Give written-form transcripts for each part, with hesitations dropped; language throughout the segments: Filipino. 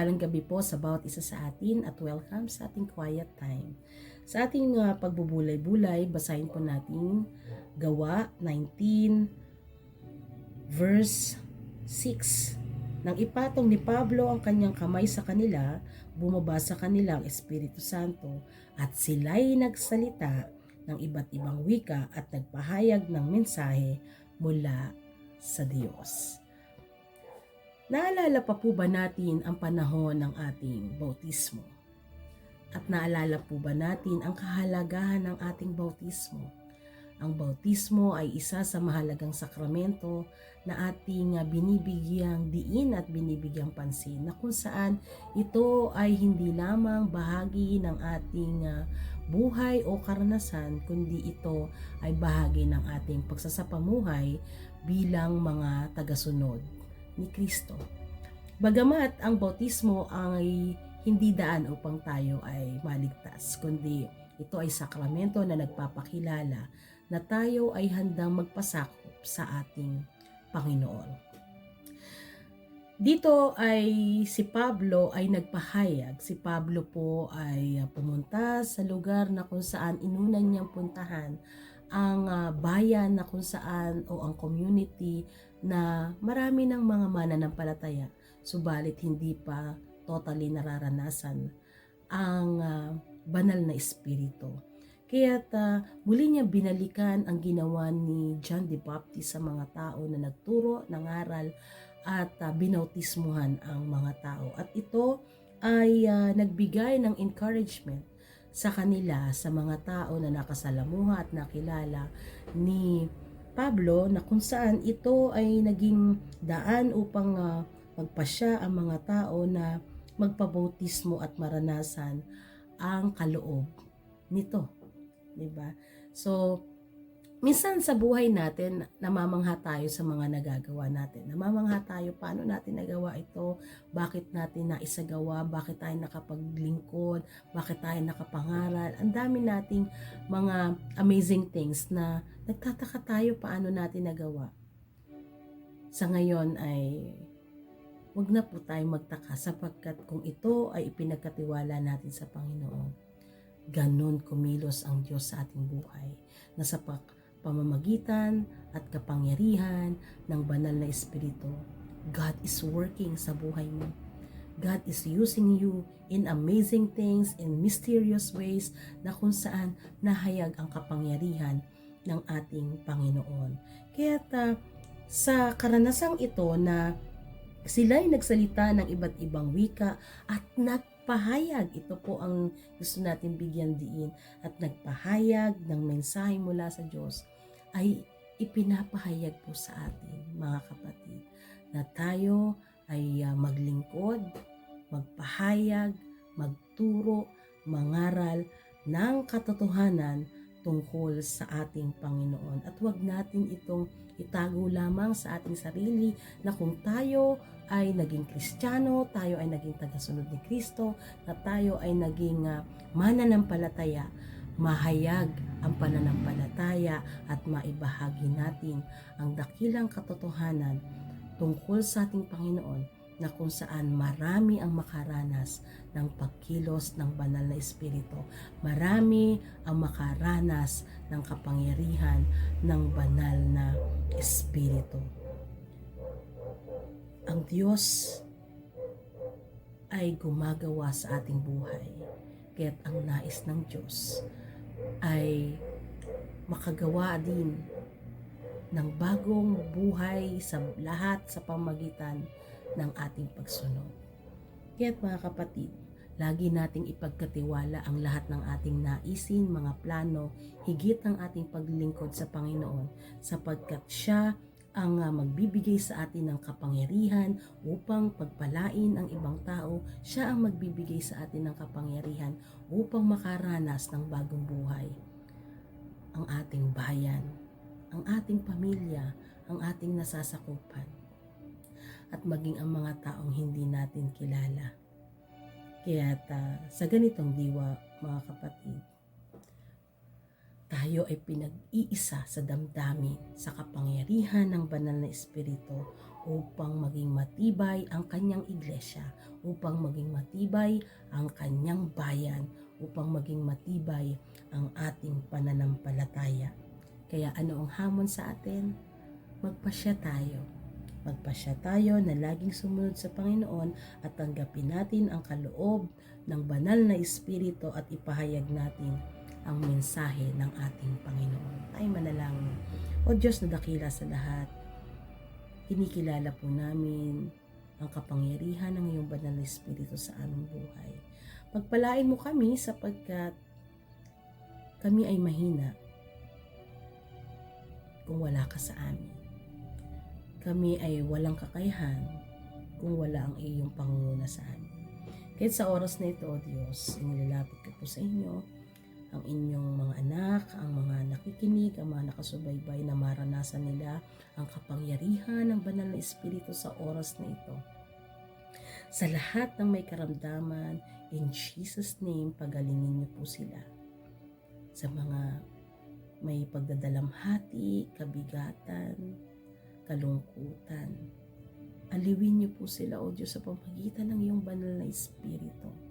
Mapagpalang gabi po sa bawat isa sa atin at welcome sa ating quiet time. Sa ating pagbubulay-bulay, basahin po natin Gawa 19 verse 6. Nang ipatong ni Pablo ang kanyang kamay sa kanila, bumaba sa kanila ang Espiritu Santo at sila'y nagsalita ng iba't ibang wika at nagpahayag ng mensahe mula sa Diyos. Naalala pa po ba natin ang panahon ng ating bautismo? At naalala po ba natin ang kahalagahan ng ating bautismo? Ang bautismo ay isa sa mahalagang sakramento na ating binibigyang diin at binibigyang pansin, na kung saan ito ay hindi lamang bahagi ng ating buhay o karanasan, kundi ito ay bahagi ng ating pagsasapamuhay bilang mga tagasunod ni Kristo. Bagamat ang bautismo ay hindi daan upang tayo ay maligtas, kundi ito ay sakramento na nagpapakilala na tayo ay handang magpasakop sa ating Panginoon. Dito ay si Pablo ay nagpahayag. Si Pablo po ay pumunta sa lugar na kung saan inunan niyang puntahan ang bayan na kung saan o ang community na marami ng mga mananampalataya, subalit hindi pa totally nararanasan ang banal na espiritu. Kaya't muli niya binalikan ang ginawa ni John the Baptist sa mga tao na nagturo, nangaral at binautismuhan ang mga tao. At ito ay nagbigay ng encouragement sa kanila, sa mga tao na nakasalamuha at nakilala ni Pablo, na kung saan ito ay naging daan upang magpasya ang mga tao na magpabautismo at maranasan ang kaloob nito. Diba? So, minsan sa buhay natin, namamangha tayo sa mga nagagawa natin. Namamangha tayo paano natin nagawa ito, bakit natin naisagawa, bakit tayo nakapaglingkod, bakit tayo nakapangaral. Ang dami nating mga amazing things na nagtataka tayo paano natin nagawa. Sa ngayon ay wag na po tayo magtaka, sapagkat kung ito ay ipinagkatiwala natin sa Panginoon, ganon kumilos ang Diyos sa ating buhay, na sa pamamagitan at kapangyarihan ng banal na Espiritu, God is working sa buhay mo. God is using you in amazing things, in mysterious ways, na kung saan nahayag ang kapangyarihan ng ating Panginoon. Kaya sa karanasang ito na sila'y nagsalita ng iba't ibang wika at nagpahayag, ito po ang gusto natin bigyan diin, at nagpahayag ng mensahe mula sa Diyos, ay ipinapahayag po sa atin, mga kapatid, na tayo ay maglingkod, magpahayag, magturo, mangaral ng katotohanan tungkol sa ating Panginoon. At huwag natin itong itago lamang sa ating sarili, na kung tayo ay naging Kristiyano, tayo ay naging tagasunod ni Kristo, na tayo ay naging mananampalataya, mahayag ang pananampalataya at maibahagi natin ang dakilang katotohanan tungkol sa ating Panginoon, na kung saan marami ang makaranas ng pagkilos ng banal na Espiritu. Marami ang makaranas ng kapangyarihan ng banal na Espiritu. Ang Diyos ay gumagawa sa ating buhay, kaya't ang nais ng Diyos ay makagawa din ng bagong buhay sa lahat sa pamagitan ng ating pagsunod. Kaya't mga kapatid, lagi nating ipagkatiwala ang lahat ng ating naisin, mga plano, higit ang ating paglilingkod sa Panginoon, sapagkat Siya ang magbibigay sa atin ng kapangyarihan upang pagpalain ang ibang tao. Siya ang magbibigay sa atin ng kapangyarihan upang makaranas ng bagong buhay ang ating bayan, ang ating pamilya, ang ating nasasakupan, at maging ang mga taong hindi natin kilala. Kaya sa ganitong diwa, mga kapatid, tayo ay pinag-iisa sa damdamin sa kapangyarihan ng banal na Espiritu upang maging matibay ang kanyang iglesia, upang maging matibay ang kanyang bayan, upang maging matibay ang ating pananampalataya. Kaya ano ang hamon sa atin? Magpasya tayo. Magpasya tayo na laging sumunod sa Panginoon at tanggapin natin ang kaloob ng banal na Espiritu at ipahayag natin ang mensahe ng ating Panginoon. Tayo manalangin. O Diyos na dakila sa lahat, kinikilala po namin ang kapangyarihan ng iyong banal na Espiritu sa aming buhay. Pagpalain mo kami sapagkat kami ay mahina kung wala ka sa amin. Kami ay walang kakayahan kung wala ang iyong pangunguna sa amin. Kahit sa oras na ito, O Diyos, inilalapit ko po sa inyo ang inyong mga anak, ang mga nakikinig, ang mga nakasubaybay na maranasan nila ang kapangyarihan ng banal na Espiritu sa oras na ito. Sa lahat ng may karamdaman, in Jesus' name, pagalingin niyo po sila. Sa mga may pagdadalamhati, kabigatan, kalungkutan, aliwin niyo po sila, O Diyos, sa pamamagitan ng iyong banal na Espiritu.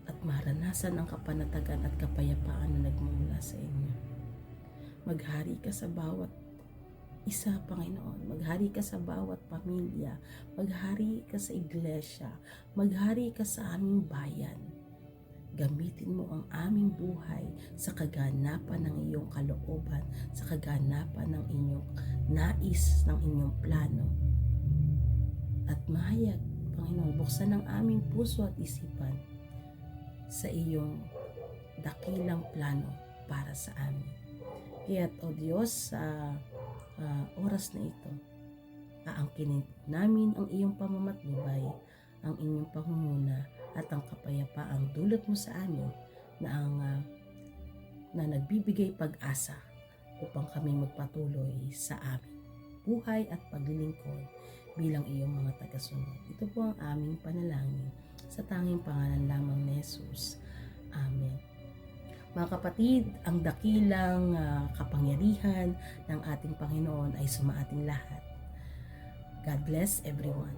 At maranasan ang kapanatagan at kapayapaan na nagmumula sa inyo. Maghari ka sa bawat isa, Panginoon. Maghari ka sa bawat pamilya. Maghari ka sa iglesia. Maghari ka sa aming bayan. Gamitin mo ang aming buhay sa kaganapan ng iyong kalooban, sa kaganapan ng inyong nais, ng inyong plano. At mahayag, Panginoon, buksan ang aming puso at isipan sa iyong dakilang plano para sa amin. Kaya't, O Diyos, sa oras na ito, aangkinin namin ang iyong pamamatnubay, ang inyong pangunguna at ang kapayapaang dulot mo sa amin na nagbibigay pag-asa upang kami magpatuloy sa aming buhay at paglilingkod bilang iyong mga tagasunod. Ito po ang aming panalangin sa tanging pangalan lamang ni Jesus. Amen. Mga kapatid, ang dakilang kapangyarihan ng ating Panginoon ay sumaating lahat. God bless everyone.